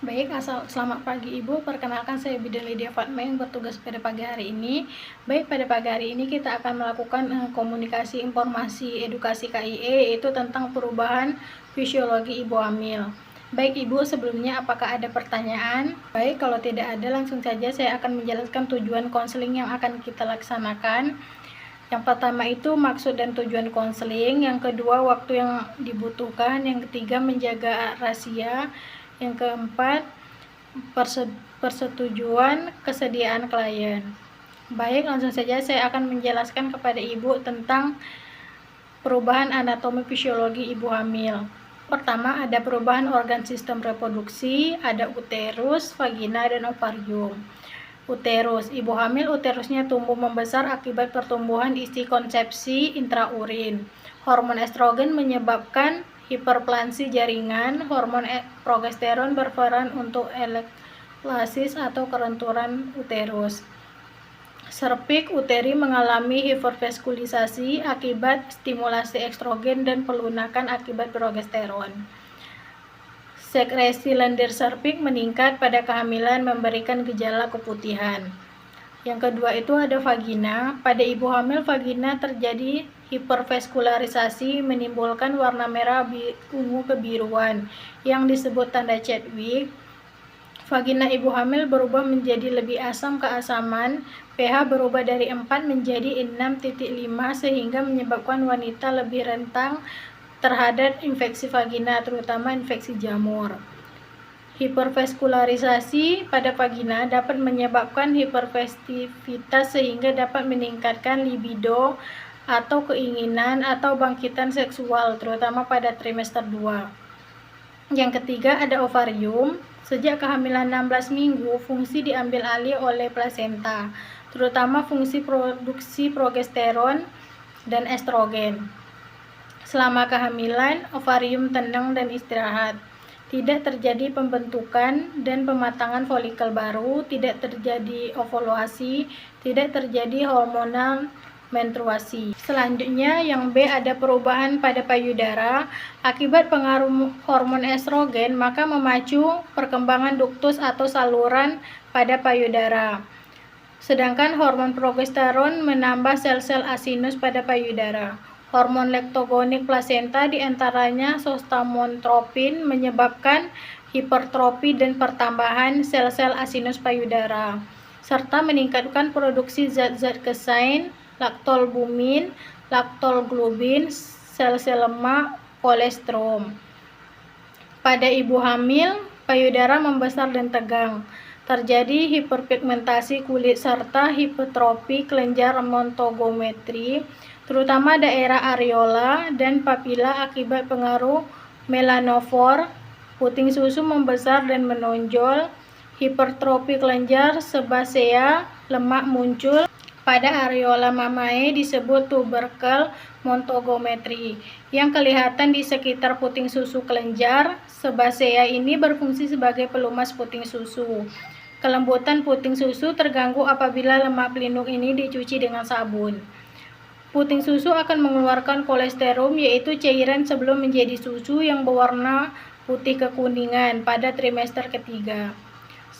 Selamat pagi Ibu. Perkenalkan saya Bidan Lydia Fatma yang bertugas pada pagi hari ini. Pada pagi hari ini kita akan melakukan komunikasi informasi edukasi KIE, yaitu tentang perubahan fisiologi ibu hamil. Ibu, sebelumnya apakah ada pertanyaan? Kalau tidak ada, langsung saja saya akan menjelaskan tujuan konseling yang akan kita laksanakan. Yang pertama itu maksud dan tujuan konseling, yang kedua waktu yang dibutuhkan, yang ketiga menjaga rahasia, yang keempat persetujuan kesediaan klien. Langsung saja saya akan menjelaskan kepada Ibu tentang perubahan anatomi fisiologi ibu hamil. Pertama, ada perubahan organ sistem reproduksi, ada uterus, vagina, dan ovarium. Uterus, ibu hamil uterusnya tumbuh membesar akibat pertumbuhan isi konsepsi intraurin. Hormon estrogen menyebabkan hiperplansi jaringan. Hormon progesteron berperan untuk elektlasis atau kelenturan uterus. Cervix uteri mengalami hipervaskulisasi akibat stimulasi estrogen dan pelunakan akibat progesteron. Sekresi lendir cervix meningkat pada kehamilan, memberikan gejala keputihan. Yang kedua itu ada vagina. Pada ibu hamil, vagina terjadi hipervaskularisasi, menimbulkan warna merah ungu kebiruan yang disebut tanda Chadwick. Vagina ibu hamil berubah menjadi lebih asam keasaman, pH berubah dari 4 menjadi 6,5 sehingga menyebabkan wanita lebih rentan terhadap infeksi vagina, terutama infeksi jamur. Hipervaskularisasi pada vagina dapat menyebabkan hiperfestivitas sehingga dapat meningkatkan libido atau keinginan atau bangkitan seksual, terutama pada trimester 2. Yang ketiga ada ovarium. Sejak kehamilan 16 minggu, fungsi diambil alih oleh plasenta, terutama fungsi produksi progesteron dan estrogen. Selama kehamilan, ovarium tenang dan istirahat. Tidak terjadi pembentukan dan pematangan folikel baru, tidak terjadi ovulasi, tidak terjadi hormonal menstruasi. Selanjutnya yang B, ada perubahan pada payudara. Akibat pengaruh hormon estrogen, maka memacu perkembangan duktus atau saluran pada payudara. Sedangkan hormon progesteron menambah sel-sel asinus pada payudara. Hormon lektogonik plasenta diantaranya sostamonotropin menyebabkan hipertrofi dan pertambahan sel-sel asinus payudara, serta meningkatkan produksi zat-zat kesain, laktolbumin, laktolglobin, sel-sel lemak, kolesterol. Pada ibu hamil, payudara membesar dan tegang. Terjadi hiperpigmentasi kulit serta hipertrofi kelenjar montogometri, terutama daerah areola dan papila akibat pengaruh melanofor. Puting susu membesar dan menonjol. Hipertrofi kelenjar sebasea lemak muncul. Pada areola mamae disebut tubercle montogometri yang kelihatan di sekitar puting susu kelenjar sebasea ini berfungsi sebagai pelumas puting susu. Kelembutan puting susu terganggu apabila lemak pelindung ini dicuci dengan sabun. Puting susu akan mengeluarkan kolesterom, yaitu cairan sebelum menjadi susu yang berwarna putih kekuningan pada trimester ketiga.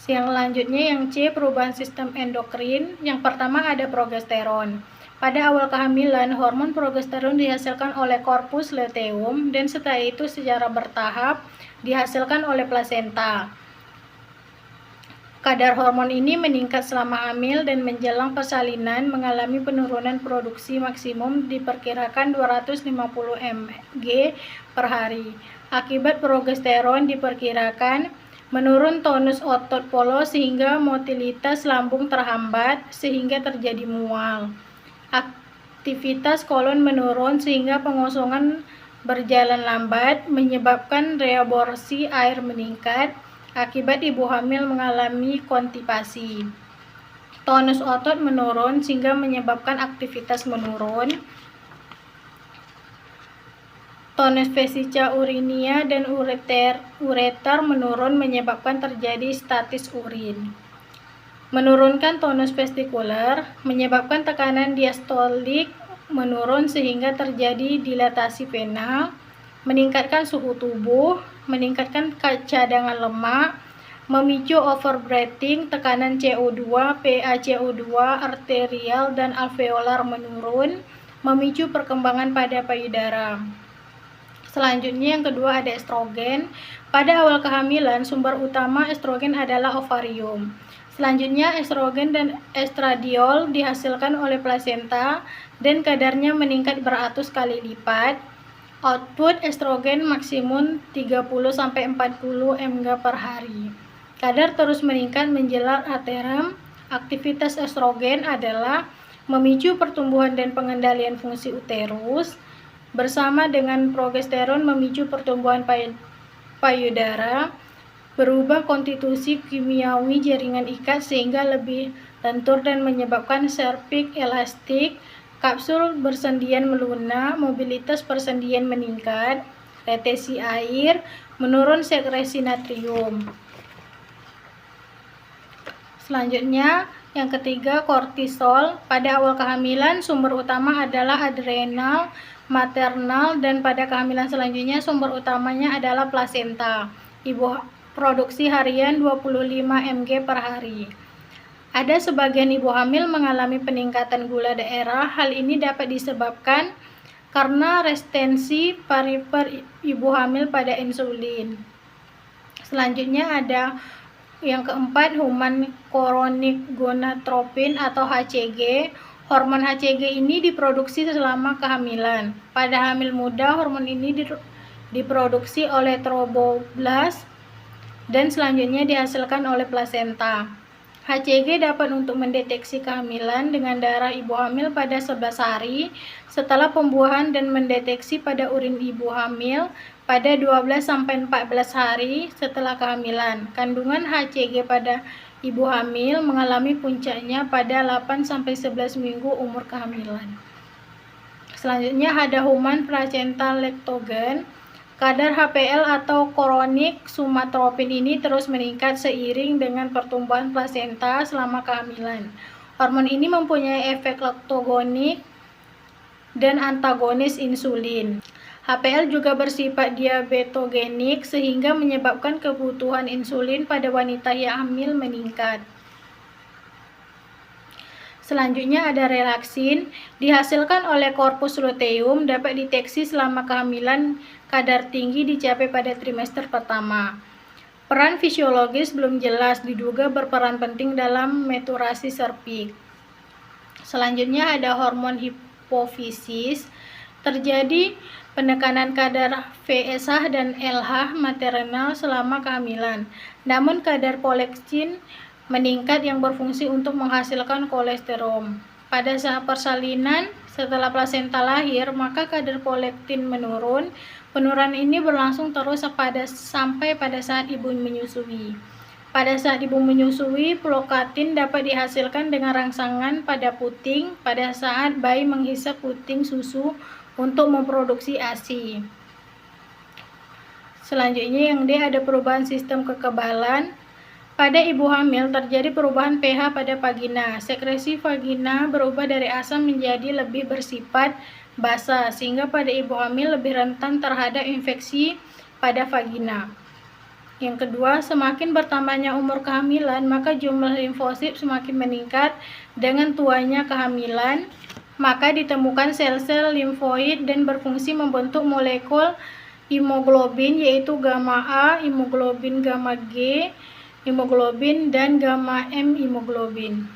Yang selanjutnya yang C, perubahan sistem endokrin. Yang pertama ada progesteron. Pada awal kehamilan, hormon progesteron dihasilkan oleh corpus luteum dan setelah itu secara bertahap dihasilkan oleh plasenta. Kadar hormon ini meningkat selama hamil dan menjelang persalinan mengalami penurunan produksi maksimum diperkirakan 250 mg per hari. Akibat progesteron diperkirakan menurun tonus otot polos sehingga motilitas lambung terhambat sehingga terjadi mual. Aktivitas kolon menurun sehingga pengosongan berjalan lambat menyebabkan reabsorpsi air meningkat. Akibat ibu hamil mengalami konstipasi. Tonus otot menurun sehingga menyebabkan aktivitas menurun. Tonus vesica urinia dan ureter menurun menyebabkan terjadi stasis urin. Menurunkan tonus vestikuler menyebabkan tekanan diastolik menurun sehingga terjadi dilatasi vena. Meningkatkan suhu tubuh, meningkatkan cadangan lemak. memicu overbreathing, tekanan CO2, pH CO2, arterial dan alveolar menurun, memicu perkembangan pada payudara. Selanjutnya yang kedua ada estrogen. Pada awal kehamilan, sumber utama estrogen adalah ovarium. Selanjutnya estrogen dan estradiol dihasilkan oleh plasenta dan kadarnya meningkat beratus kali lipat. Output estrogen maksimum 30-40 mg per hari. Kadar terus meningkat menjelang ateram. Aktivitas estrogen adalah memicu pertumbuhan dan pengendalian fungsi uterus, bersama dengan progesteron memicu pertumbuhan payudara, berubah konstitusi kimiawi jaringan ikat sehingga lebih lentur dan menyebabkan serviks elastik, kapsul bersendian melunak, mobilitas persendian meningkat, retensi air, menurun sekresi natrium. Selanjutnya, yang ketiga kortisol. Pada awal kehamilan, sumber utama adalah adrenal, maternal, dan pada kehamilan selanjutnya sumber utamanya adalah plasenta. Ibu produksi harian 25 mg per hari. Ada sebagian ibu hamil mengalami peningkatan gula darah. Hal ini dapat disebabkan karena resistensi perifer ibu hamil pada insulin. Selanjutnya ada yang keempat, human chorionic gonadotropin atau HCG. Hormon HCG ini diproduksi selama kehamilan. Pada hamil muda, hormon ini diproduksi oleh trofoblast dan selanjutnya dihasilkan oleh plasenta. HCG dapat untuk mendeteksi kehamilan dengan darah ibu hamil pada 11 hari setelah pembuahan dan mendeteksi pada urin ibu hamil pada 12-14 hari setelah kehamilan. Kandungan HCG pada ibu hamil mengalami puncaknya pada 8-11 minggu umur kehamilan. Selanjutnya ada human placental lactogen. Kadar HPL atau chorionic somatotropin ini terus meningkat seiring dengan pertumbuhan plasenta selama kehamilan. Hormon ini mempunyai efek laktogenik dan antagonis insulin. HPL juga bersifat diabetogenik sehingga menyebabkan kebutuhan insulin pada wanita yang hamil meningkat. Selanjutnya ada relaksin, dihasilkan oleh korpus luteum, dapat deteksi selama kehamilan, kadar tinggi dicapai pada trimester pertama. Peran fisiologis belum jelas, diduga berperan penting dalam maturasi serviks. Selanjutnya ada hormon hipofisis, terjadi penekanan kadar VSH dan LH maternal selama kehamilan. Namun kadar prolaktin meningkat yang berfungsi untuk menghasilkan kolesterol. Pada saat persalinan setelah plasenta lahir, maka kadar prolaktin menurun. Penurunan ini berlangsung terus sampai pada saat ibu menyusui. Pada saat ibu menyusui, prolaktin dapat dihasilkan dengan rangsangan pada puting pada saat bayi menghisap puting susu untuk memproduksi ASI. Selanjutnya yang D ada perubahan sistem kekebalan. Pada ibu hamil terjadi perubahan pH pada vagina. Sekresi vagina berubah dari asam menjadi lebih bersifat basa sehingga pada ibu hamil lebih rentan terhadap infeksi pada vagina. Yang kedua, semakin bertambahnya umur kehamilan, maka jumlah limfosit semakin meningkat. Dengan tuanya kehamilan, maka ditemukan sel-sel limfoid dan berfungsi membentuk molekul hemoglobin, yaitu gamma A, hemoglobin gamma G, hemoglobin, dan gamma M hemoglobin.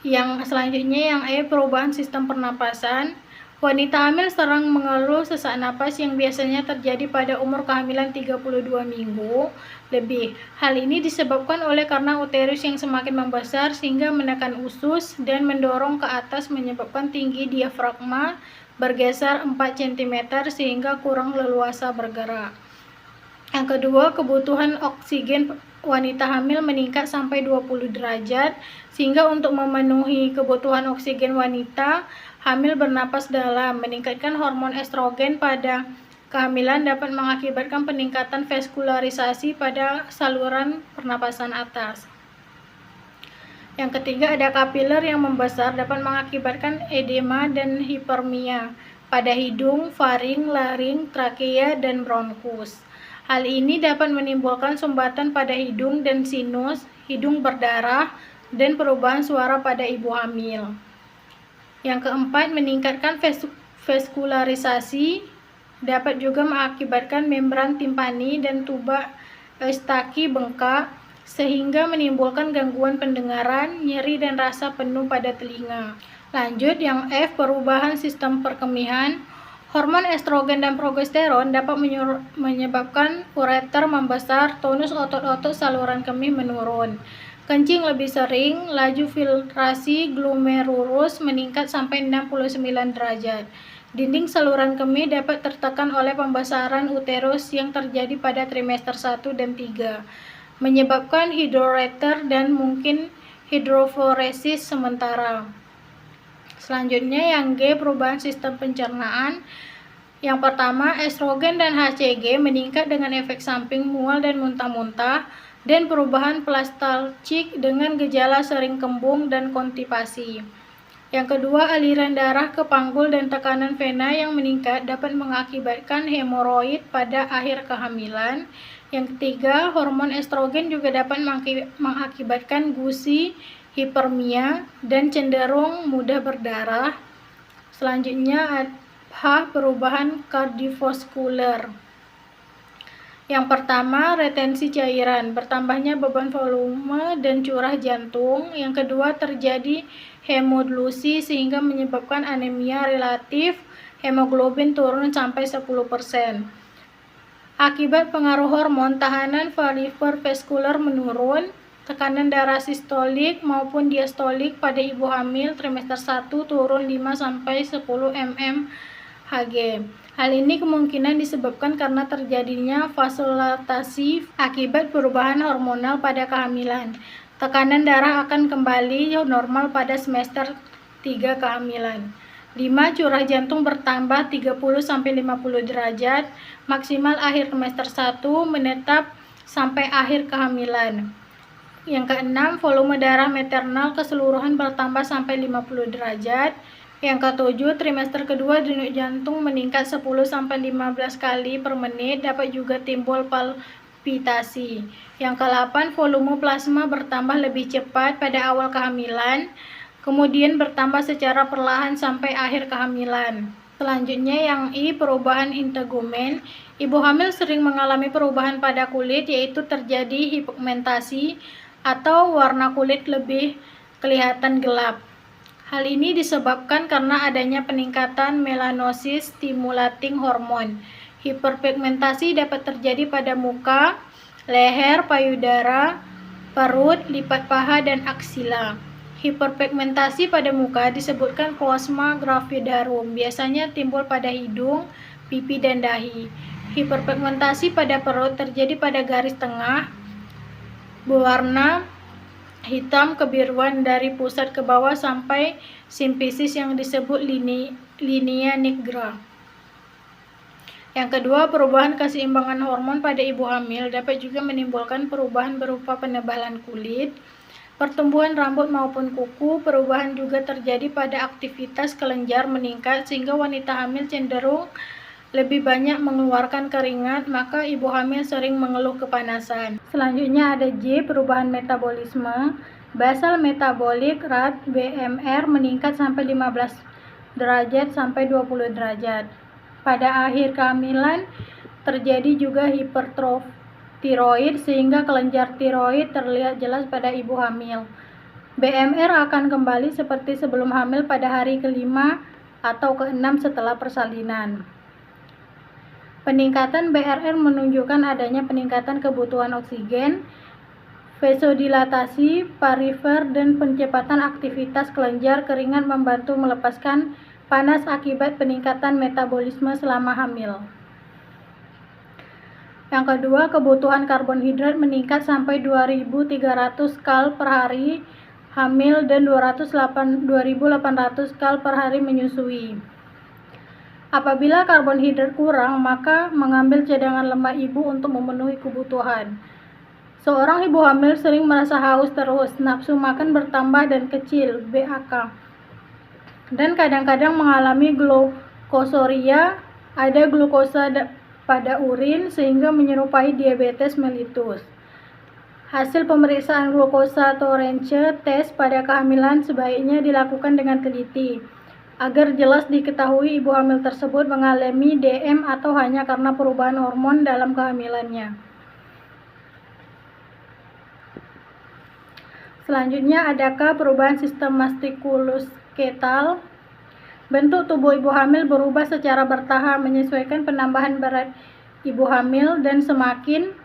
Yang selanjutnya yang E, perubahan sistem pernapasan. Wanita hamil sering mengeluh sesak napas yang biasanya terjadi pada umur kehamilan 32 minggu lebih. Hal ini disebabkan oleh karena uterus yang semakin membesar sehingga menekan usus dan mendorong ke atas menyebabkan tinggi diafragma bergeser 4 cm sehingga kurang leluasa bergerak. Yang kedua, kebutuhan oksigen wanita hamil meningkat sampai 20 derajat sehingga untuk memenuhi kebutuhan oksigen wanita hamil bernapas dalam. Meningkatkan hormon estrogen pada kehamilan dapat mengakibatkan peningkatan vaskularisasi pada saluran pernapasan atas. Yang ketiga ada kapiler yang membesar dapat mengakibatkan edema dan hiperemia pada hidung, faring, laring, trakea, dan bronkus. Hal ini dapat menimbulkan sumbatan pada hidung dan sinus, hidung berdarah, dan perubahan suara pada ibu hamil. Yang keempat, meningkatkan vaskularisasi, dapat juga mengakibatkan membran timpani dan tuba Eustaki bengkak, sehingga menimbulkan gangguan pendengaran, nyeri dan rasa penuh pada telinga. Lanjut, yang F, perubahan sistem perkemihan. Hormon estrogen dan progesteron dapat menyebabkan ureter membesar, tonus otot-otot saluran kemih menurun, kencing lebih sering, laju filtrasi glomerulus meningkat sampai 69 derajat. Dinding saluran kemih dapat tertekan oleh pembesaran uterus yang terjadi pada trimester 1 dan 3, menyebabkan hidroureter dan mungkin hidroforesis sementara. Selanjutnya yang G, perubahan sistem pencernaan. Yang pertama, estrogen dan HCG meningkat dengan efek samping mual dan muntah-muntah, dan perubahan peristaltik dengan gejala sering kembung dan konstipasi. Yang kedua, aliran darah ke panggul dan tekanan vena yang meningkat dapat mengakibatkan hemoroid pada akhir kehamilan. Yang ketiga, hormon estrogen juga dapat mengakibatkan gusi, hipermia, dan cenderung mudah berdarah. Selanjutnya, H, perubahan kardiovaskular. Yang pertama, retensi cairan, bertambahnya beban volume dan curah jantung. Yang kedua, terjadi hemodilusi sehingga menyebabkan anemia relatif, hemoglobin turun sampai 10%. Akibat pengaruh hormon, tahanan vaskular menurun, tekanan darah sistolik maupun diastolik pada ibu hamil trimester 1 turun 5-10 mmHg. Hal ini kemungkinan disebabkan karena terjadinya vasodilatasi akibat perubahan hormonal pada kehamilan. Tekanan darah akan kembali normal pada semester 3 kehamilan. 5. Curah jantung bertambah 30-50 derajat, maksimal akhir trimester 1, menetap sampai akhir kehamilan. Yang keenam, volume darah maternal keseluruhan bertambah sampai 50 derajat. Yang ketujuh, trimester kedua denyut jantung meningkat 10-15 kali per menit, dapat juga timbul palpitasi. Yang ke-8, volume plasma bertambah lebih cepat pada awal kehamilan, kemudian bertambah secara perlahan sampai akhir kehamilan. Selanjutnya yang I, perubahan integumen. Ibu hamil sering mengalami perubahan pada kulit, yaitu terjadi hipigmentasi atau warna kulit lebih kelihatan gelap. Hal ini disebabkan karena adanya peningkatan melanosis stimulating hormon. Hiperpigmentasi dapat terjadi pada muka, leher, payudara, perut, lipat paha, dan aksila. Hiperpigmentasi pada muka disebutkan plasma gravidarum, biasanya timbul pada hidung, pipi, dan dahi. Hiperpigmentasi pada perut terjadi pada garis tengah berwarna hitam kebiruan dari pusat ke bawah sampai simfisis yang disebut linea nigra. Yang kedua, perubahan keseimbangan hormon pada ibu hamil dapat juga menimbulkan perubahan berupa penebalan kulit, pertumbuhan rambut maupun kuku. Perubahan juga terjadi pada aktivitas kelenjar meningkat sehingga wanita hamil cenderung lebih banyak mengeluarkan keringat, maka ibu hamil sering mengeluh kepanasan. Selanjutnya ada J, perubahan metabolisme. Basal metabolic rate BMR meningkat sampai 15 derajat sampai 20 derajat. Pada akhir kehamilan terjadi juga hipertrofi tiroid sehingga kelenjar tiroid terlihat jelas pada ibu hamil. BMR akan kembali seperti sebelum hamil pada hari ke-5 atau ke-6 setelah persalinan. Peningkatan BRR menunjukkan adanya peningkatan kebutuhan oksigen, vasodilatasi perifer, dan percepatan aktivitas kelenjar keringat membantu melepaskan panas akibat peningkatan metabolisme selama hamil. Yang kedua, kebutuhan karbohidrat meningkat sampai 2.300 kal per hari hamil dan 2.800 kal per hari menyusui. Apabila karbohidrat kurang, maka mengambil cadangan lemak ibu untuk memenuhi kebutuhan. Seorang ibu hamil sering merasa haus terus, nafsu makan bertambah dan kecil (BAK), dan kadang-kadang mengalami glukosuria. Ada glukosa pada urin sehingga menyerupai diabetes mellitus. Hasil pemeriksaan glukosa tolerance tes pada kehamilan sebaiknya dilakukan dengan teliti agar jelas diketahui ibu hamil tersebut mengalami DM atau hanya karena perubahan hormon dalam kehamilannya. Selanjutnya, adakah perubahan sistem mastikulosketal? Bentuk tubuh ibu hamil berubah secara bertahap menyesuaikan penambahan berat ibu hamil dan semakin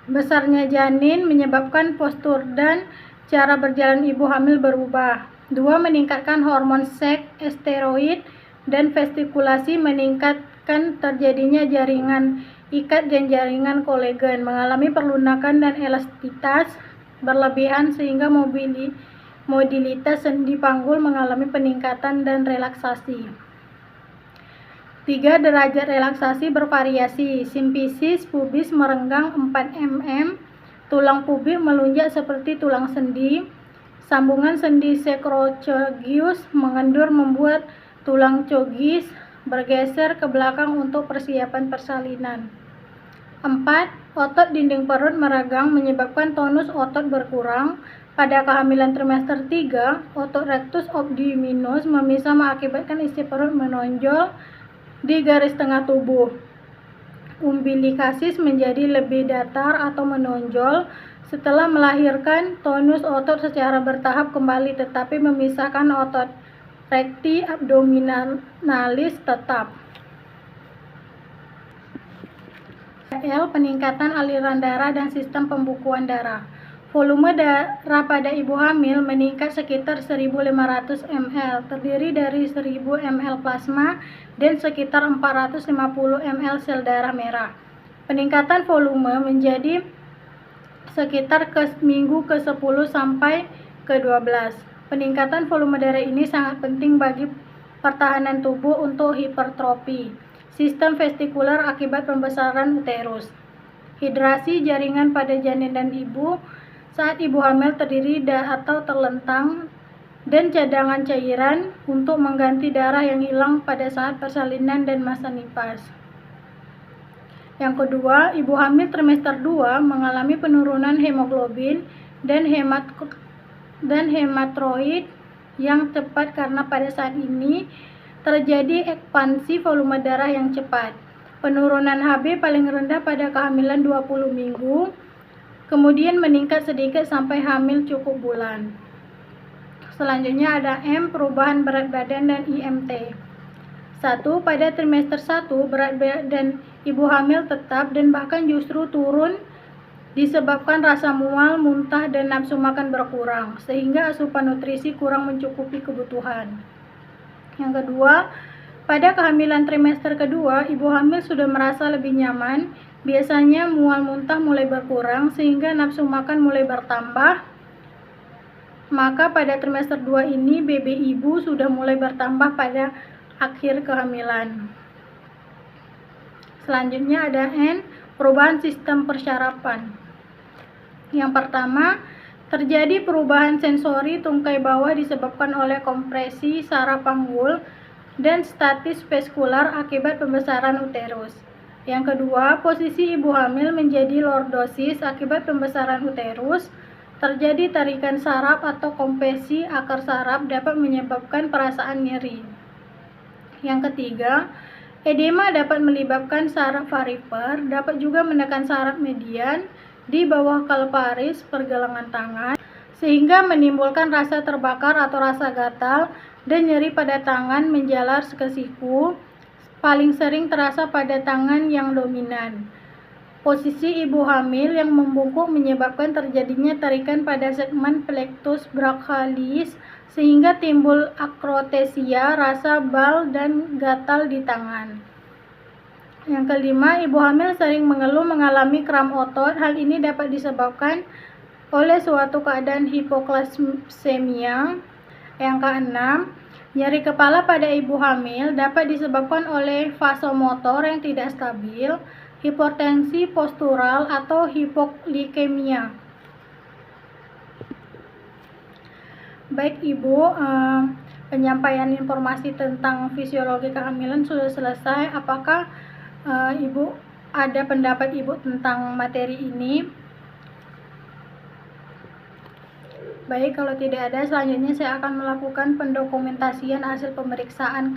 besarnya janin menyebabkan postur dan cara berjalan ibu hamil berubah. 2. Meningkatkan hormon seks, steroid, dan vestikulasi meningkatkan terjadinya jaringan ikat dan jaringan kolagen, mengalami perlunakan dan elastitas berlebihan sehingga modilitas sendi panggul mengalami peningkatan dan relaksasi. 3. Derajat relaksasi bervariasi. Simfisis pubis merenggang 4 mm, tulang pubis melunjak seperti tulang sendi, sambungan sendi sacrococcus mengendur membuat tulang cogis bergeser ke belakang untuk persiapan persalinan. 4. Otot dinding perut meregang menyebabkan tonus otot berkurang. Pada kehamilan trimester 3, otot rectus abdominis memisah mengakibatkan isi perut menonjol di garis tengah tubuh. Umbilicasis menjadi lebih datar atau menonjol. Setelah melahirkan, tonus otot secara bertahap kembali tetapi memisahkan otot recti abdominalis tetap. L. Peningkatan aliran darah dan sistem pembukuan darah. Volume darah pada ibu hamil meningkat sekitar 1.500 ml, terdiri dari 1.000 ml plasma dan sekitar 450 ml sel darah merah. Peningkatan volume menjadi sekitar minggu ke-10 sampai ke-12. Peningkatan volume darah ini sangat penting bagi pertahanan tubuh untuk hipertrofi sistem vestikular akibat pembesaran uterus. Hidrasi jaringan pada janin dan ibu saat ibu hamil terdiri atau terlentang dan cadangan cairan untuk mengganti darah yang hilang pada saat persalinan dan masa nifas. Yang kedua, ibu hamil trimester 2 mengalami penurunan hemoglobin dan hematroid yang cepat karena pada saat ini terjadi ekspansi volume darah yang cepat. Penurunan HB paling rendah pada kehamilan 20 minggu, kemudian meningkat sedikit sampai hamil cukup bulan. Selanjutnya ada M, perubahan berat badan dan IMT. 1. Pada trimester 1, berat badan ibu hamil tetap dan bahkan justru turun disebabkan rasa mual, muntah, dan nafsu makan berkurang, sehingga asupan nutrisi kurang mencukupi kebutuhan. Yang kedua, pada kehamilan trimester kedua, ibu hamil sudah merasa lebih nyaman, biasanya mual muntah mulai berkurang, sehingga nafsu makan mulai bertambah. Maka pada trimester 2 ini, BB ibu sudah mulai bertambah pada akhir kehamilan. Selanjutnya ada N, perubahan sistem persyarapan. Yang pertama, terjadi perubahan sensori tungkai bawah disebabkan oleh kompresi saraf panggul dan stasis vaskular akibat pembesaran uterus. Yang kedua, posisi ibu hamil menjadi lordosis akibat pembesaran uterus. Terjadi tarikan saraf atau kompresi akar saraf dapat menyebabkan perasaan nyeri. Yang ketiga, edema dapat melibatkan saraf variper, dapat juga menekan saraf median di bawah kalvaris pergelangan tangan, sehingga menimbulkan rasa terbakar atau rasa gatal dan nyeri pada tangan menjalar ke siku, paling sering terasa pada tangan yang dominan. Posisi ibu hamil yang membungkuk menyebabkan terjadinya tarikan pada segmen plexus brachialis sehingga timbul akrotesia, rasa bal dan gatal di tangan. Yang kelima, ibu hamil sering mengeluh mengalami kram otot. Hal ini dapat disebabkan oleh suatu keadaan hipoglasemia. Yang keenam, nyeri kepala pada ibu hamil dapat disebabkan oleh vasomotor yang tidak stabil, hipertensi postural, atau hipoglikemia. Baik Ibu, penyampaian informasi tentang fisiologi kehamilan sudah selesai. Apakah Ibu ada pendapat Ibu tentang materi ini? Baik, kalau tidak ada, selanjutnya saya akan melakukan pendokumentasian hasil pemeriksaan